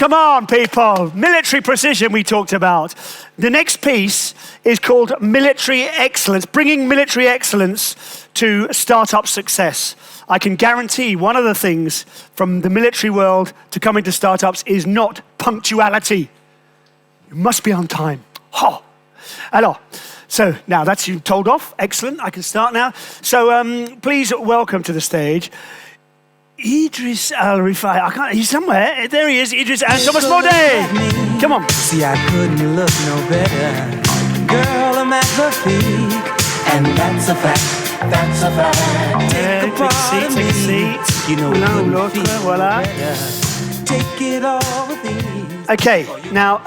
Come on, people. Military precision we talked about. The next piece is called military excellence, bringing military excellence to startup success. I can guarantee one of the things from the military world to coming to startups is not punctuality. You must be on time. Oh. Alors, so now that's you told off. Excellent. I can start now. So please welcome to the stage Idriss Al Rifai. He's somewhere. There he is, Idriss and Thomas Maudet. Come on. See, I couldn't look no better. Girl, I'm at the peak. And that's a fact. That's a fact. Take a seat. You know, voila. Take it all with me. Okay, now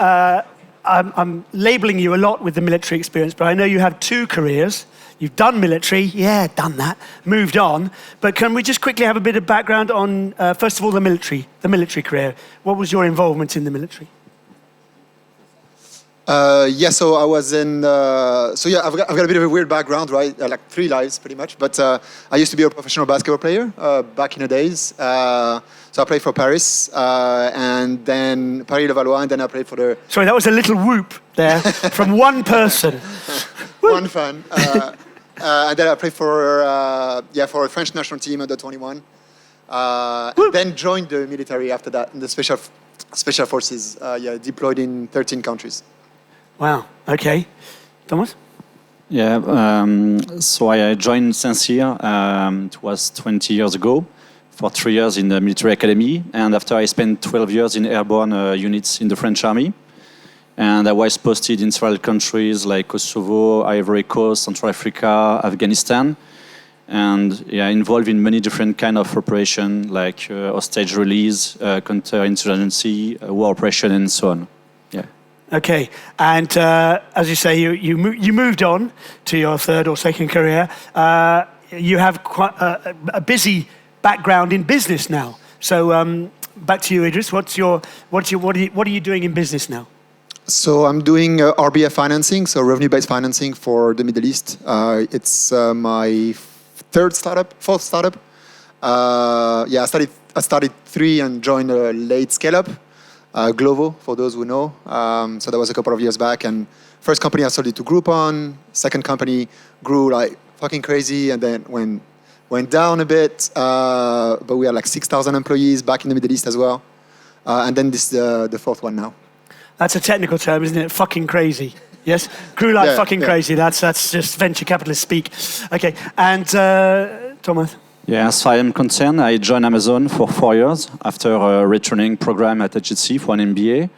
I'm labeling you a lot with the military experience, but I know you have two careers. You've done military, yeah, done that, moved on. But can we just quickly have a bit of background on, first of all, the military career? What was your involvement in the military? So I was in, I've got a bit of a weird background, right? Like 3 lives, pretty much. But I used to be a professional basketball player back in the days. So I played for Paris, and then Paris-Levallois, and then I played for the... Sorry, that was a little whoop there from one person. One fan. And then I played for a French national team under 21. Then joined the military after that, in the special forces, deployed in 13 countries. Wow, okay. Thomas? Yeah, so I joined Sincere, it was 20 years ago, for 3 years in the military academy, and after I spent 12 years in airborne units in the French army. And I was posted in several countries like Kosovo, Ivory Coast, Central Africa, Afghanistan, and involved in many different kind of operation like hostage release, counterinsurgency, war operation, and so on. Yeah. Okay, and as you say, you moved on to your third or second career. You have quite a busy background in business now. So back to you, Idriss. What are you doing in business now? So I'm doing RBF financing, so revenue-based financing for the Middle East. It's my fourth startup. I started 3 and joined a late scale-up, Glovo, for those who know. So that was a couple of years back. And first company I sold it to Groupon. Second company grew like fucking crazy, and then went down a bit. But we had like 6,000 employees back in the Middle East as well. And then this is the fourth one now. That's a technical term, isn't it? Fucking crazy. Yes? Grew like fucking crazy. That's just venture capitalist speak. Okay, and Thomas? Yeah, as far as I'm concerned, I joined Amazon for 4 years after a returning program at HSC for an MBA.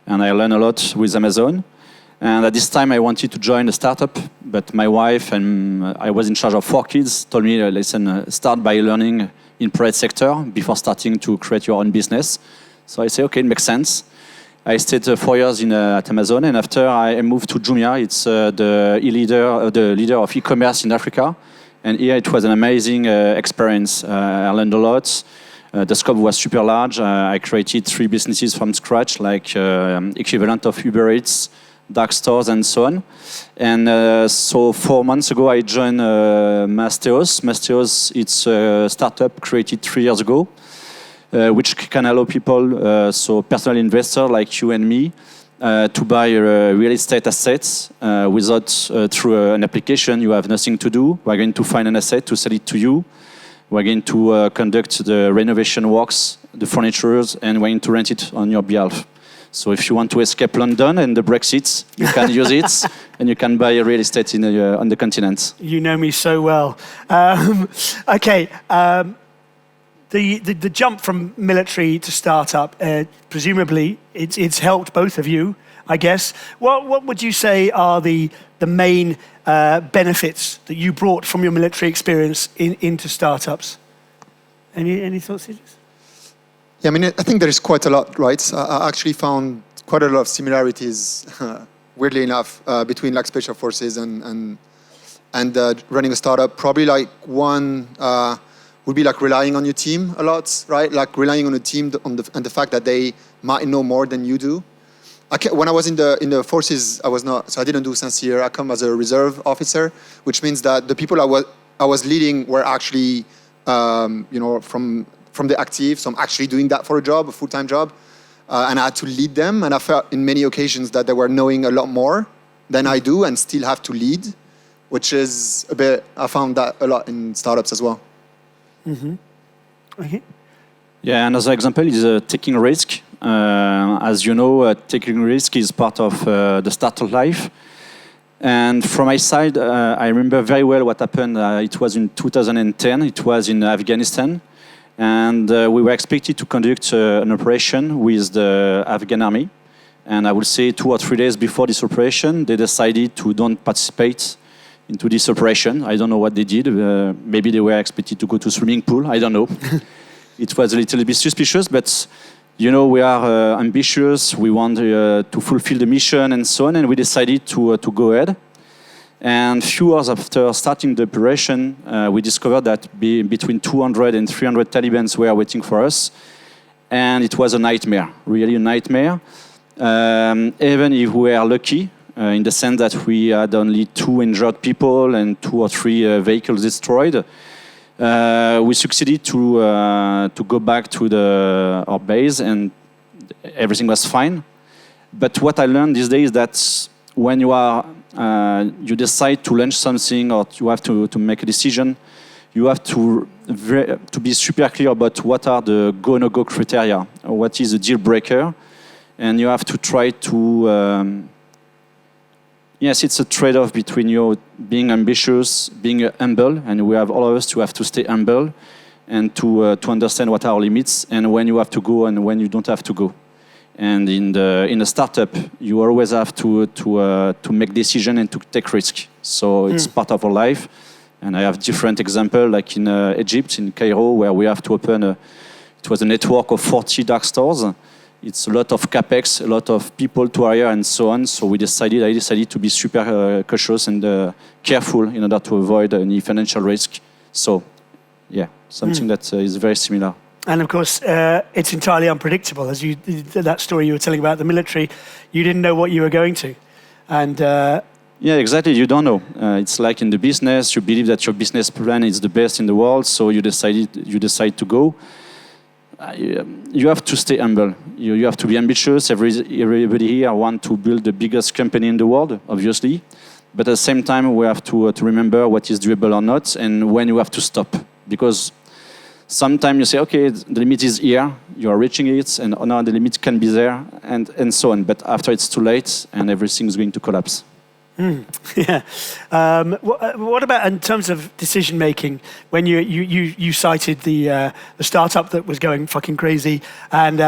And I learned a lot with Amazon. And at this time, I wanted to join a startup, but my wife and I was in charge of 4 kids, told me, listen, start by learning in private sector before starting to create your own business. So I say, okay, it makes sense. I stayed 4 years at Amazon, and after I moved to Jumia. It's the leader of e-commerce in Africa. And here it was an amazing experience. I learned a lot. The scope was super large. I created 3 businesses from scratch, like equivalent of Uber Eats, dark stores, and so on. And so 4 months ago, I joined Masteos. Masteos, it's a startup created 3 years ago, which can allow people, so personal investors like you and me, to buy real estate assets without, through an application. You have nothing to do. We're going to find an asset to sell it to you. We're going to conduct the renovation works, the furniture, and we're going to rent it on your behalf. So if you want to escape London and the Brexit, you can use it, and you can buy real estate on the continent. You know me so well. Okay. The jump from military to startup, presumably, it's helped both of you, I guess. What would you say are the main benefits that you brought from your military experience into startups? Any thoughts? Yeah, I mean, I think there is quite a lot, right? I actually found quite a lot of similarities, weirdly enough, between like special forces and running a startup. Probably like one would be like relying on your team a lot, right? Like relying on a team and the fact that they might know more than you do. When I was in the forces, I was not, so I didn't do Sincere. I come as a reserve officer, which means that the people I was leading were actually, from the active, so I'm actually doing that for a job, a full-time job. and I had to lead them. And I felt in many occasions that they were knowing a lot more than I do and still have to lead, which is a bit, I found that a lot in startups as well. Okay. Yeah, another example is taking risk. As you know, taking risk is part of the startup life. And from my side, I remember very well what happened. It was in 2010. It was in Afghanistan. And we were expected to conduct an operation with the Afghan army. And I would say 2 or 3 days before this operation, they decided to don't participate into this operation. I don't know what they did. Maybe they were expected to go to swimming pool. I don't know. It was a little bit suspicious, but you know, we are ambitious. We want to fulfill the mission and so on, and we decided to go ahead. And few hours after starting the operation, we discovered that between 200 and 300 Taliban were waiting for us, and it was a nightmare, really a nightmare. Even if we were lucky, in the sense that we had only 2 injured people and 2 or 3 vehicles destroyed, we succeeded to go back to our base, and everything was fine. But what I learned these days is that when you decide to launch something or you have to make a decision, you have to be super clear about what are the go-no-go criteria, or what is a deal breaker, and you have to try to. Yes, it's a trade-off between being ambitious, being humble, and we have all of us to have to stay humble and to understand what are our limits and when you have to go and when you don't have to go. And in a startup, you always have to make decision and to take risk. So it's part of our life. And I have different examples, like in Egypt, in Cairo, where we have to open it was a network of 40 dark stores. It's a lot of capex, a lot of people to hire, and so on. So I decided to be super cautious and careful in order to avoid any financial risk. So, yeah, something that is very similar. And of course, it's entirely unpredictable. As that story you were telling about the military, you didn't know what you were going to, and. Yeah, exactly. You don't know. It's like in the business. You believe that your business plan is the best in the world, so you decide to go. You have to stay humble. You have to be ambitious. Everybody here wants to build the biggest company in the world, obviously. But at the same time, we have to remember what is doable or not, and when you have to stop. Because sometimes you say, okay, the limit is here, you are reaching it, and now the limit can be there, and so on. But after it's too late, and everything is going to collapse. Yeah. What about in terms of decision making? When you cited the startup that was going fucking crazy, and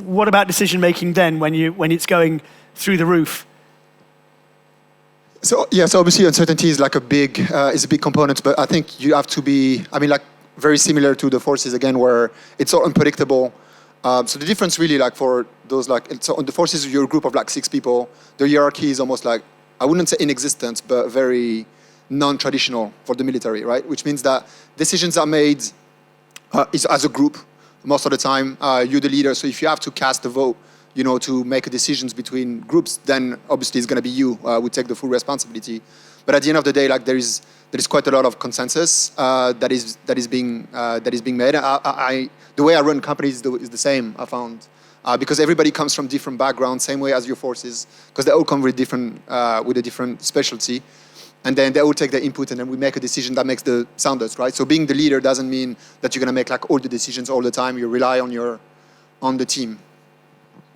what about decision making then when it's going through the roof? So obviously uncertainty is like a big component, but I think you have to be. I mean, like very similar to the forces again, where it's all unpredictable. So the difference really, like for those, like, so on the forces, you're a group of like 6 people. The hierarchy is almost like, I wouldn't say inexistent, but very non-traditional for the military, right? Which means that decisions are made is as a group most of the time. You're the leader, so if you have to cast a vote, to make decisions between groups, then obviously it's going to be you who take the full responsibility. But at the end of the day, like there is quite a lot of consensus that is being made. The way I run companies is the same, I found, because everybody comes from different backgrounds, same way as your forces, because they all come with a different specialty, and then they all take their input, and then we make a decision that makes the soundest, right? So being the leader doesn't mean that you're going to make like all the decisions all the time. You rely on the team.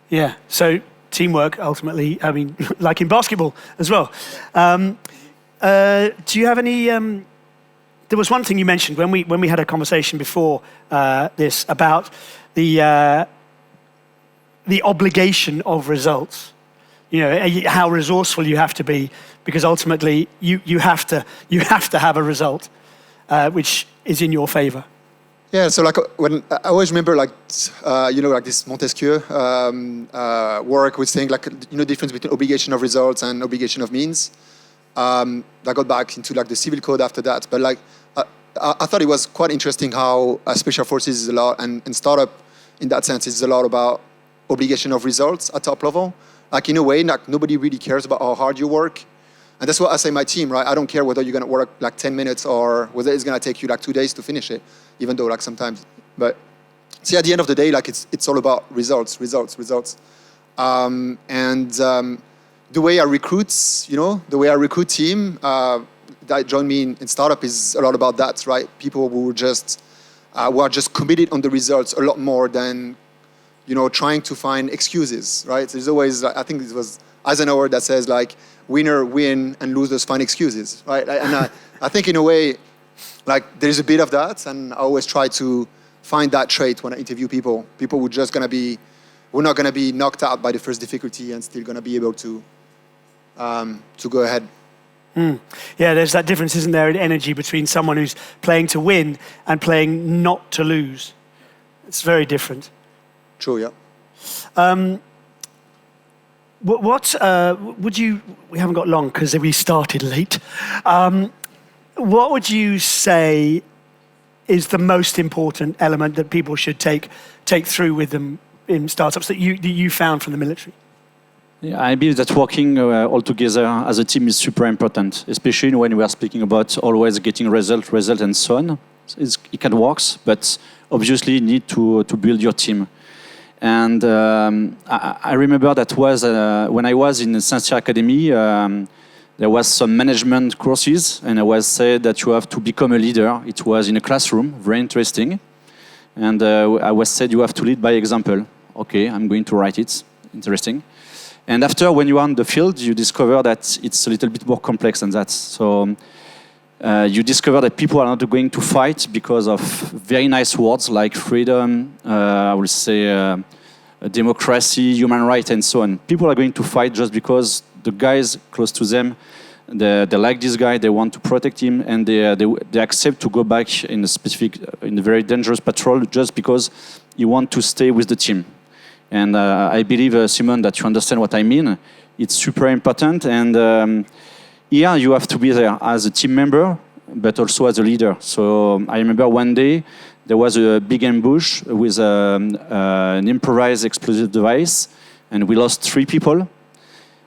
Yeah. So teamwork, ultimately. I mean, like in basketball as well. Do you have any? There was one thing you mentioned when we had a conversation before this about the obligation of results. How resourceful you have to be, because ultimately you have to have a result which is in your favor. Yeah, so like when I always remember like this Montesquieu work was saying like difference between obligation of results and obligation of means. That got back into like the civil code after that, but like I thought it was quite interesting how special forces is a lot, and startup in that sense is a lot about obligation of results at top level. Like in a way, like nobody really cares about how hard you work. And that's what I say my team, right? I don't care whether you're going to work like 10 minutes or whether it's going to take you like 2 days to finish it, even though like sometimes. But See, at the end of the day, like it's all about results. The way I recruit, the way I recruit team that join me in startup is a lot about that, right? People who are just committed on the results a lot more than, trying to find excuses, right? There's always, I think it was Eisenhower that says like, winner win and losers find excuses, right? And I think in a way, like there's a bit of that, and I always try to find that trait when I interview people. People who we're not gonna be knocked out by the first difficulty and still gonna be able to go ahead. Yeah, there's that difference, isn't there, in energy between someone who's playing to win and playing not to lose. It's very different. True, yeah. What would you? We haven't got long because we started late. What would you say is the most important element that people should take through with them in startups that you found from the military? Yeah, I believe that working all together as a team is super important, especially when we are speaking about always getting result, and so on. It can work, but obviously you need to build your team. And I remember that was when I was in the Saint-Cyr Academy, there was some management courses, and I was said that you have to become a leader. It was in a classroom, very interesting. And I was said you have to lead by example. Okay, I'm going to write it. Interesting. And after, when you are on the field, you discover that it's a little bit more complex than that. So you discover that people are not going to fight because of very nice words like freedom, I will say democracy, human rights, and so on. People are going to fight just because the guys close to them, they like this guy, they want to protect him, and they accept to go back in a very dangerous patrol just because you want to stay with the team. And I believe, Simon, that you understand what I mean. It's super important, and here you have to be there as a team member, but also as a leader. So I remember one day there was a big ambush with an improvised explosive device, and we lost 3 people.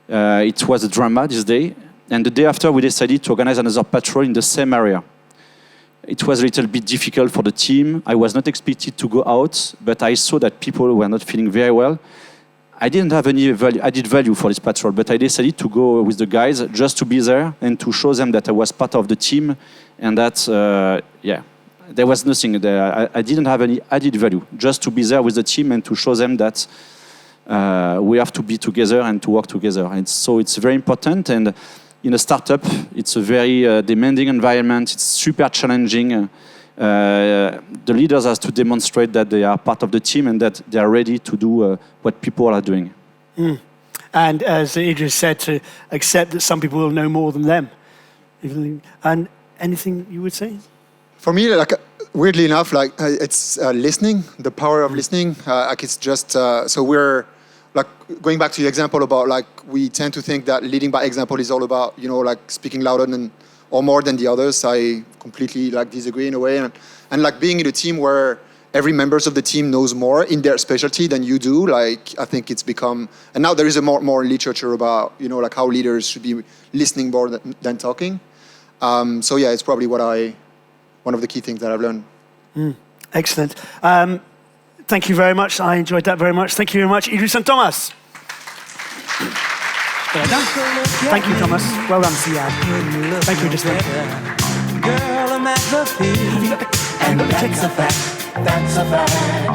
It was a drama this day, and the day after we decided to organize another patrol in the same area. It was a little bit difficult for the team. I was not expected to go out, but I saw that people were not feeling very well. I didn't have any added value for this patrol, but I decided to go with the guys just to be there and to show them that I was part of the team, and that, there was nothing there. I didn't have any added value, just to be there with the team and to show them that we have to be together and to work together. And so it's very important. And in a startup, it's a very demanding environment. It's super challenging. The leaders have to demonstrate that they are part of the team and that they are ready to do what people are doing. And as Idriss said, to accept that some people will know more than them. And anything you would say? For me, like weirdly enough, like it's listening, the power of listening. Like it's just so we're like going back to the example about like we tend to think that leading by example is all about like speaking louder than or more than the others. I completely like disagree in a way, and like being in a team where every members of the team knows more in their specialty than you do. Like I think it's become, and now there is a more literature about like how leaders should be listening more than talking. So yeah, it's probably one of the key things that I've learned. Excellent. Thank you very much. I enjoyed that very much. Thank you very much, Idriss and Thomas. Well done. Thank you, Thomas. Well done. Thank you, Idriss. Girl, I'm at the peak, and that's a fact. That's a fact.